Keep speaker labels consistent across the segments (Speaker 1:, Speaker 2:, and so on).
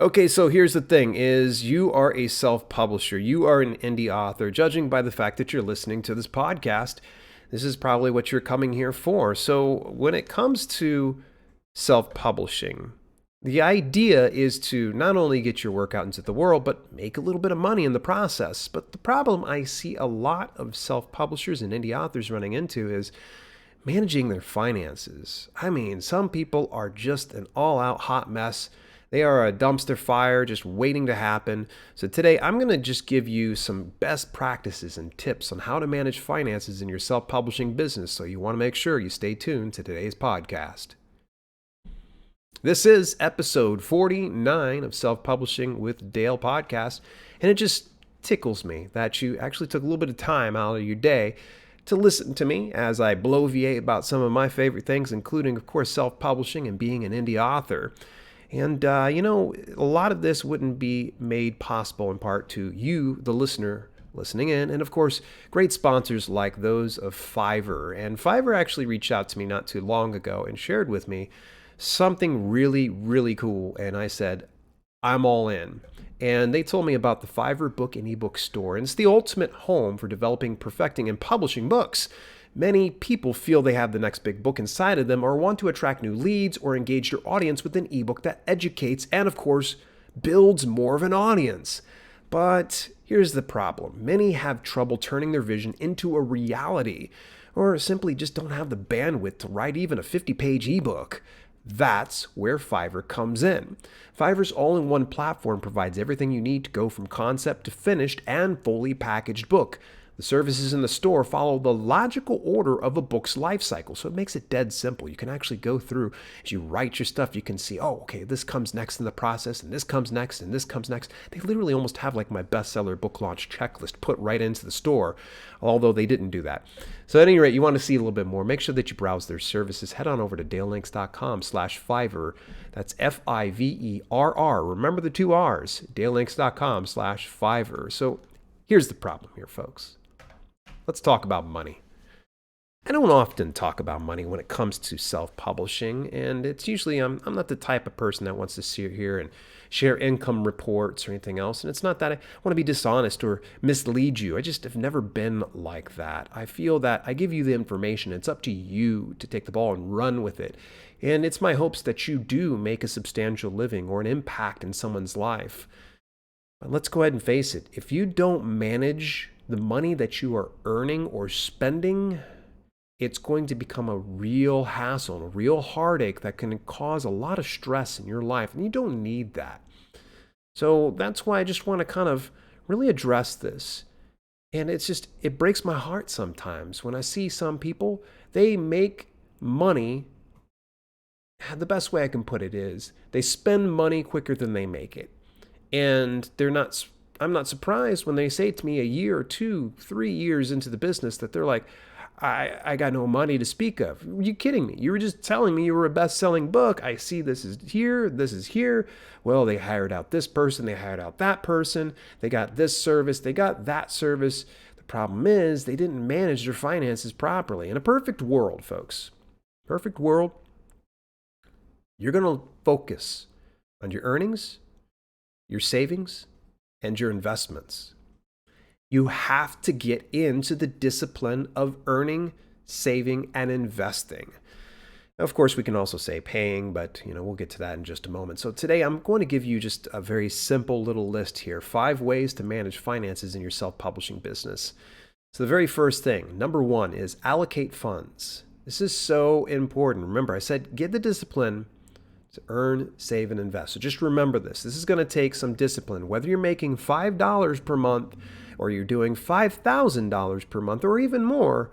Speaker 1: Okay, so here's the thing is you are a self-publisher. You are an indie author. Judging by the fact that you're listening to this podcast, this is probably what you're coming here for. So when it comes to self-publishing, the idea is to not only get your work out into the world, but make a little bit of money in the process. But the problem I see a lot of self-publishers and indie authors running into is managing their finances. I mean, some people are just an all out hot mess. They are a dumpster fire just waiting to happen. So today I'm going to just give you some best practices and tips on how to manage finances in your self-publishing business. So you want to make sure you stay tuned to today's podcast. This is episode 49 of Self-Publishing with Dale podcast, and it just tickles me that you actually took a little bit of time out of your day to listen to me as I bloviate about some of my favorite things, including, of course, self-publishing and being an indie author. And, a lot of this wouldn't be made possible in part to you, the listener, listening in, and of course, great sponsors like those of Fiverr. And Fiverr actually reached out to me not too long ago and shared with me something really, really cool. And I said, I'm all in. And they told me about the Fiverr book and ebook store. And it's the ultimate home for developing, perfecting, and publishing books. Many people feel they have the next big book inside of them or want to attract new leads or engage their audience with an ebook that educates and, of course, builds more of an audience. But here's the problem. Many have trouble turning their vision into a reality or simply just don't have the bandwidth to write even a 50-page ebook. That's where Fiverr comes in. Fiverr's all-in-one platform provides everything you need to go from concept to finished and fully packaged book. The services in the store follow the logical order of a book's life cycle, so it makes it dead simple. You can actually go through, as you write your stuff, you can see, oh, okay, this comes next in the process, and this comes next, and this comes next. They literally almost have like my bestseller book launch checklist put right into the store, although they didn't do that. So at any rate, you want to see a little bit more, make sure that you browse their services. Head on over to dalelinks.com/Fiverr. That's Fiverr. Remember the two R's, dalelinks.com/Fiverr. So here's the problem here, folks. Let's talk about money. I don't often talk about money when it comes to self-publishing, and it's usually I'm not the type of person that wants to sit here and share income reports or anything else. And it's not that I want to be dishonest or mislead you. I just have never been like that. I feel that I give you the information. It's up to you to take the ball and run with it. And it's my hopes that you do make a substantial living or an impact in someone's life. But let's go ahead and face it. If you don't manage the money that you are earning or spending, it's going to become a real hassle, a real heartache that can cause a lot of stress in your life, and you don't need that. So that's why I just want to kind of really address this. And it breaks my heart sometimes when I see some people, they make money. The best way I can put it is they spend money quicker than they make it. And I'm not surprised when they say to me a year or 2, 3 years into the business that they're like, I got no money to speak of. Are you kidding me? You were just telling me you were a best-selling book. I see this is here, this is here. Well, they hired out this person, they hired out that person. They got this service, they got that service. The problem is they didn't manage their finances properly. In a perfect world, folks, perfect world, you're going to focus on your earnings, your savings, and your investments. You have to get into the discipline of earning, saving, and investing. Of course, we can also say paying, but we'll get to that in just a moment. So today I'm going to give you just a very simple little list here. 5 ways to manage finances in your self-publishing business. So the very first thing, number 1, is allocate funds. This is so important. Remember, I said get the discipline to earn, save, and invest. So just remember this. This is going to take some discipline. Whether you're making $5 per month or you're doing $5,000 per month or even more,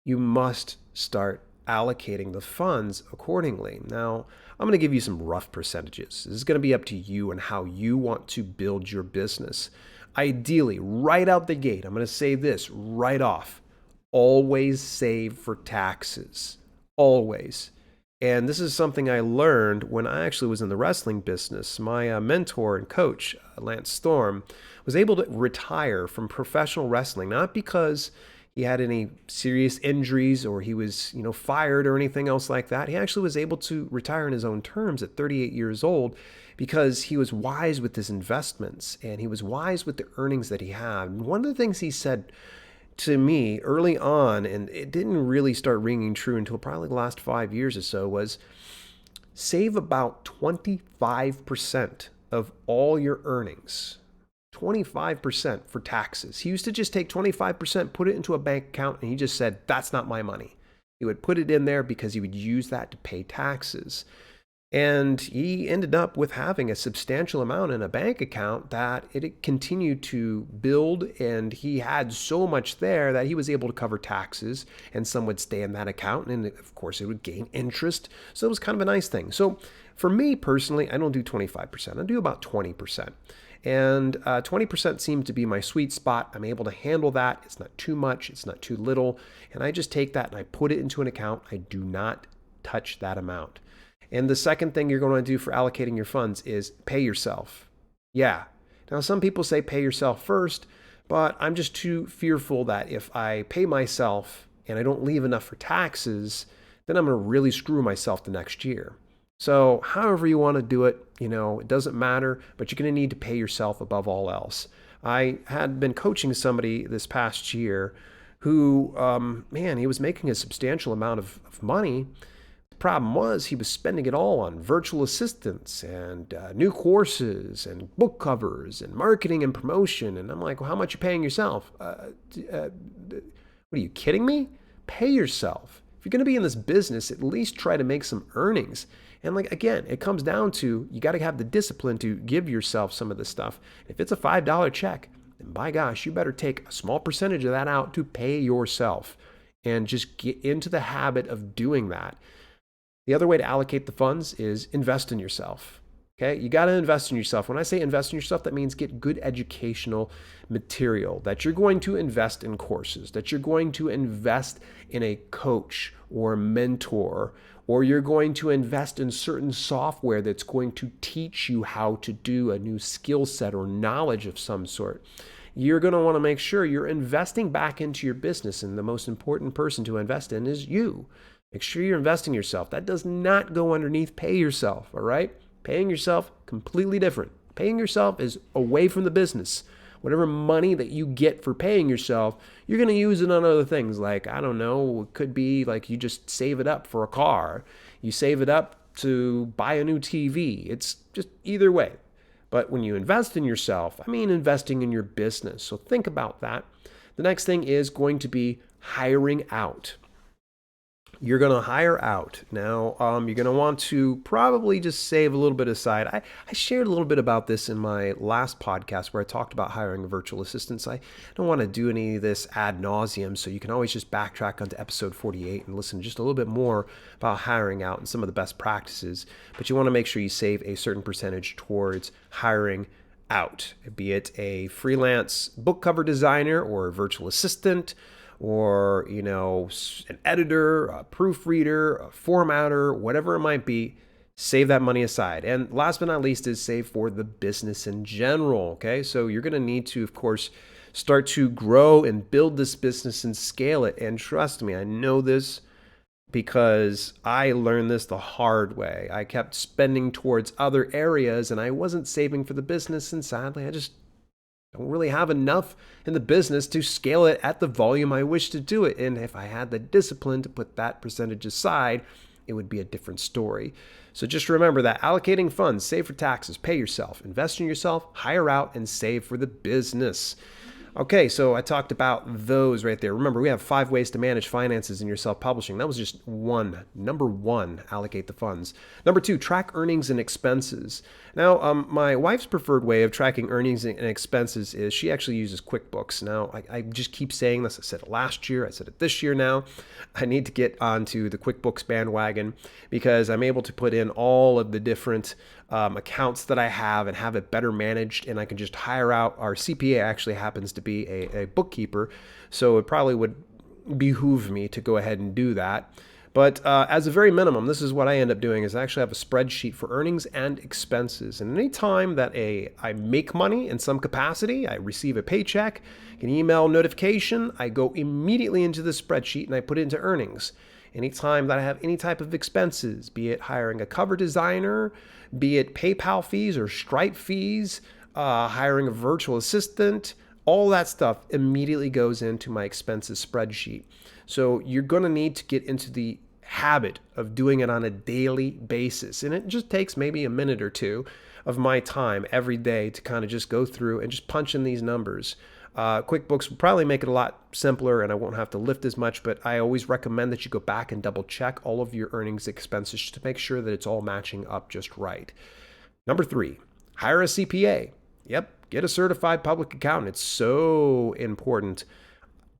Speaker 1: you must start allocating the funds accordingly. Now, I'm going to give you some rough percentages. This is going to be up to you and how you want to build your business. Ideally, right out the gate, I'm going to say this right off. Always save for taxes. Always. And this is something I learned when I actually was in the wrestling business. My mentor and coach, Lance Storm, was able to retire from professional wrestling, not because he had any serious injuries or he was, fired or anything else like that. He actually was able to retire on his own terms at 38 years old because he was wise with his investments and he was wise with the earnings that he had. And one of the things he said to me early on, and it didn't really start ringing true until probably the last 5 years or so, was save about 25% of all your earnings. 25% for taxes. He used to just take 25%, put it into a bank account, and he just said, that's not my money. He would put it in there because he would use that to pay taxes. And he ended up with having a substantial amount in a bank account that it continued to build, and he had so much there that he was able to cover taxes, and some would stay in that account, and of course it would gain interest. So it was kind of a nice thing. So for me personally, I don't do 25%. I do about 20%. And 20% seems to be my sweet spot. I'm able to handle that. It's not too much. It's not too little. And I just take that and I put it into an account. I do not touch that amount. And the second thing you're going to do for allocating your funds is pay yourself. Yeah. Now, some people say pay yourself first, but I'm just too fearful that if I pay myself and I don't leave enough for taxes, then I'm going to really screw myself the next year. So however you want to do it, it doesn't matter, but you're going to need to pay yourself above all else. I had been coaching somebody this past year who, he was making a substantial amount of money. The problem was he was spending it all on virtual assistants and new courses and book covers and marketing and promotion. And I'm like, well, how much are you paying yourself? What are you kidding me? Pay yourself. If you're going to be in this business, at least try to make some earnings. And again, it comes down to you got to have the discipline to give yourself some of this stuff. If it's a $5 check, then by gosh, you better take a small percentage of that out to pay yourself and just get into the habit of doing that. The other way to allocate the funds is invest in yourself. Okay, you got to invest in yourself. When I say invest in yourself, that means get good educational material, that you're going to invest in courses, that you're going to invest in a coach or mentor, or you're going to invest in certain software that's going to teach you how to do a new skill set or knowledge of some sort. You're going to want to make sure you're investing back into your business, and the most important person to invest in is you. Make sure you're investing in yourself. That does not go underneath pay yourself, all right? Paying yourself, completely different. Paying yourself is away from the business. Whatever money that you get for paying yourself, you're going to use it on other things. Like, I don't know, it could be like you just save it up for a car. You save it up to buy a new TV. It's just either way. But when you invest in yourself, I mean investing in your business. So think about that. The next thing is going to be hiring out. You're going to hire out. Now, you're going to want to probably just save a little bit aside. I shared a little bit about this in my last podcast where I talked about hiring virtual assistants. I don't want to do any of this ad nauseum, so you can always just backtrack onto episode 48 and listen just a little bit more about hiring out and some of the best practices. But you want to make sure you save a certain percentage towards hiring out, be it a freelance book cover designer or a virtual assistant, or, an editor, a proofreader, a formatter, whatever it might be. Save that money aside. And last but not least is save for the business in general. Okay, so you're going to need to, of course, start to grow and build this business and scale it. And trust me, I know this because I learned this the hard way. I kept spending towards other areas and I wasn't saving for the business. And sadly, I just don't really have enough in the business to scale it at the volume I wish to do it. And if I had the discipline to put that percentage aside, it would be a different story. So just remember that allocating funds, save for taxes, pay yourself, invest in yourself, hire out, and save for the business. Okay, so I talked about those right there. Remember, we have 5 ways to manage finances in your self-publishing. That was just one. Number 1, allocate the funds. Number 2, track earnings and expenses. Now, my wife's preferred way of tracking earnings and expenses is she actually uses QuickBooks. Now, I just keep saying this. I said it last year. I said it this year now. I need to get onto the QuickBooks bandwagon because I'm able to put in all of the different accounts that I have and have it better managed, and I can just hire out. Our CPA actually happens to be a bookkeeper, so it probably would behoove me to go ahead and do that. But as a very minimum, this is what I end up doing is I actually have a spreadsheet for earnings and expenses. And any time that I make money in some capacity, I receive a paycheck, an email notification, I go immediately into the spreadsheet and I put it into earnings. Anytime that I have any type of expenses, be it hiring a cover designer, be it PayPal fees or Stripe fees, hiring a virtual assistant, all that stuff immediately goes into my expenses spreadsheet. So you're going to need to get into the habit of doing it on a daily basis. And it just takes maybe a minute or two of my time every day to kind of just go through and just punch in these numbers. QuickBooks will probably make it a lot simpler and I won't have to lift as much, but I always recommend that you go back and double check all of your earnings expenses just to make sure that it's all matching up just right. Number 3, hire a CPA. Yep, get a certified public accountant. It's so important.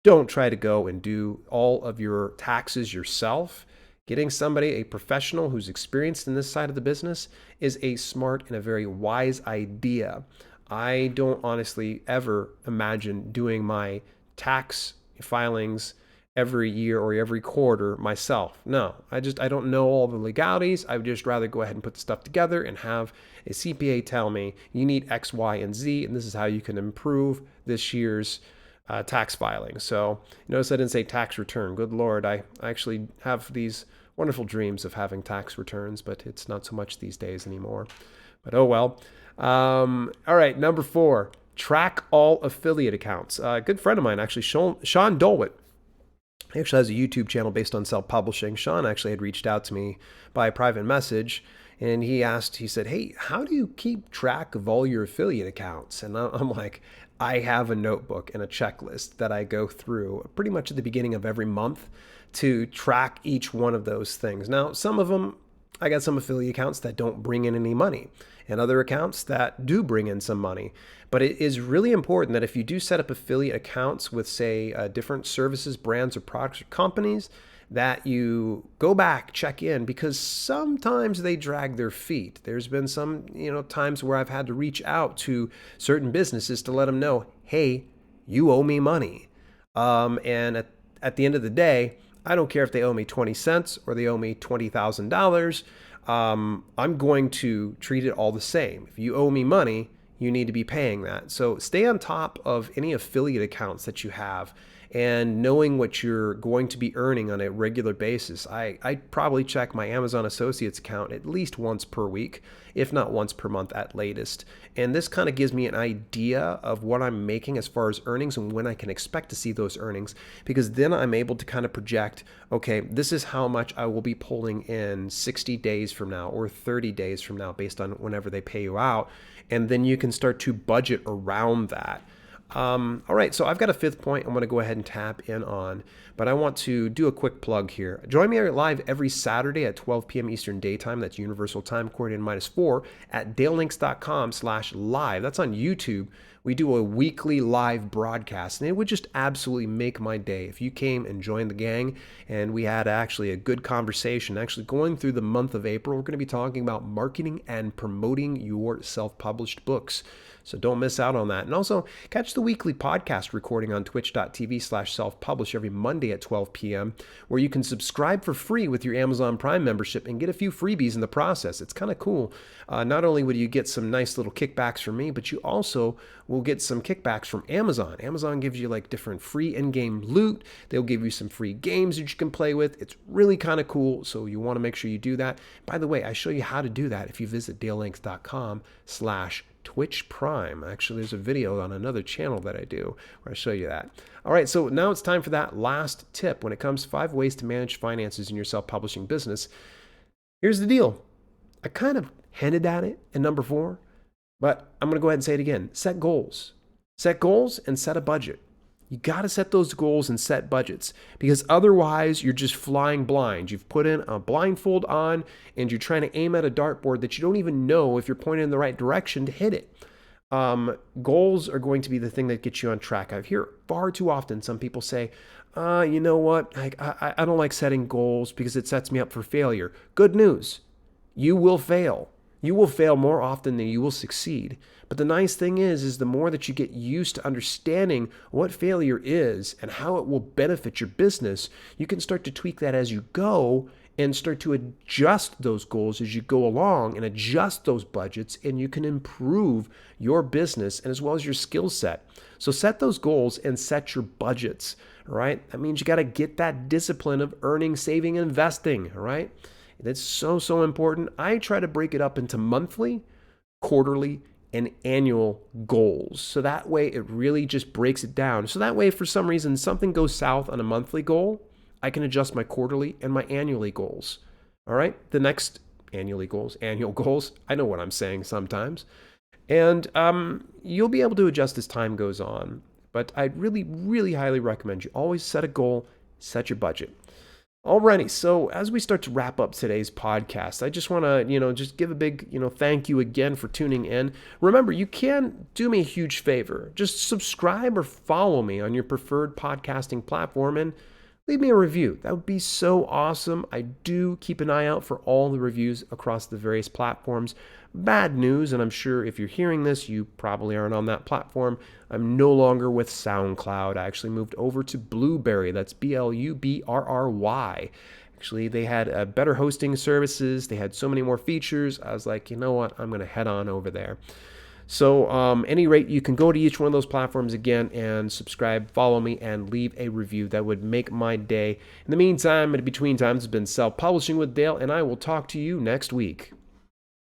Speaker 1: Don't try to go and do all of your taxes yourself. Getting somebody, a professional who's experienced in this side of the business, is a smart and a very wise idea. I don't honestly ever imagine doing my tax filings every year or every quarter myself. No, I don't know all the legalities. I would just rather go ahead and put the stuff together and have a CPA tell me you need X, Y, and Z, and this is how you can improve this year's tax filing. So notice I didn't say tax return. Good Lord, I actually have these wonderful dreams of having tax returns, but it's not so much these days anymore. But oh well. All right, number 4, track all affiliate accounts. A good friend of mine, actually, Sean Dolwitt, he actually has a YouTube channel based on self-publishing. Sean actually had reached out to me by a private message, and he said, hey, how do you keep track of all your affiliate accounts? And I'm like, I have a notebook and a checklist that I go through pretty much at the beginning of every month to track each one of those things. Now, some of them, I got some affiliate accounts that don't bring in any money and other accounts that do bring in some money. But it is really important that if you do set up affiliate accounts with, say, different services, brands, or products or companies, that you go back, check in, because sometimes they drag their feet. There's been some, times where I've had to reach out to certain businesses to let them know, hey, you owe me money. And at the end of the day, I don't care if they owe me 20 cents or they owe me $20,000. I'm going to treat it all the same. If you owe me money, you need to be paying that. So stay on top of any affiliate accounts that you have and knowing what you're going to be earning on a regular basis. I probably check my Amazon Associates account at least once per week, if not once per month at latest. And this kind of gives me an idea of what I'm making as far as earnings and when I can expect to see those earnings, because then I'm able to kind of project, okay, this is how much I will be pulling in 60 days from now or 30 days from now based on whenever they pay you out. And then you can start to budget around that. All right, so I've got a 5th point I'm going to go ahead and tap in on, but I want to do a quick plug here. Join me live every Saturday at 12 p.m. Eastern Daytime. That's Universal Time Coordinated -4 at dalelinks.com/live. That's on YouTube. We do a weekly live broadcast, and it would just absolutely make my day if you came and joined the gang and we had actually a good conversation. Actually, going through the month of April, we're going to be talking about marketing and promoting your self-published books. So don't miss out on that. And also catch the weekly podcast recording on twitch.tv/self-publish every Monday at 12 p.m. where you can subscribe for free with your Amazon Prime membership and get a few freebies in the process. It's kind of cool. Not only would you get some nice little kickbacks from me, but you also will get some kickbacks from Amazon. Amazon gives you like different free in-game loot. They'll give you some free games that you can play with. It's really kind of cool. So you want to make sure you do that. By the way, I show you how to do that if you visit dalelinks.com/Twitch Prime. Actually, there's a video on another channel that I do where I show you that. All right, so now it's time for that last tip when it comes to 5 ways to manage finances in your self-publishing business. Here's the deal. I kind of hinted at it in number 4, but I'm going to go ahead and say it again. Set goals. Set goals and set a budget. You got to set those goals and set budgets, because otherwise you're just flying blind. You've put in a blindfold on and you're trying to aim at a dartboard that you don't even know if you're pointing in the right direction to hit it. Goals are going to be the thing that gets you on track. I hear far too often some people say, you know what, I don't like setting goals because it sets me up for failure. Good news, you will fail. You will fail more often than you will succeed. But the nice thing is the more that you get used to understanding what failure is and how it will benefit your business, you can start to tweak that as you go and start to adjust those goals as you go along and adjust those budgets, and you can improve your business and as well as your skill set. So set those goals and set your budgets, all right? That means you got to get that discipline of earning, saving, and investing, all right? That's so important. I try to break it up into monthly, quarterly, and annual goals. So that way it really just breaks it down. So that way, if for some reason something goes south on a monthly goal, I can adjust my quarterly and my annually goals. All right. The next annual goals. I know what I'm saying sometimes. And you'll be able to adjust as time goes on. But I really highly recommend you always set a goal, set your budget. Alrighty, so as we start to wrap up today's podcast, I just want to, just give a big, thank you again for tuning in. Remember, you can do me a huge favor. Just subscribe or follow me on your preferred podcasting platform and leave me a review. That would be so awesome. I do keep an eye out for all the reviews across the various platforms. Bad news, and I'm sure if you're hearing this, you probably aren't on that platform. I'm no longer with SoundCloud. I actually moved over to Blueberry. That's Blubrry. Actually, they had better hosting services. They had so many more features. I was like, you know what? I'm going to head on over there. So, any rate, you can go to each one of those platforms again and subscribe, follow me, and leave a review. That would make my day. In the meantime, in between times, it's been Self-Publishing with Dale, and I will talk to you next week.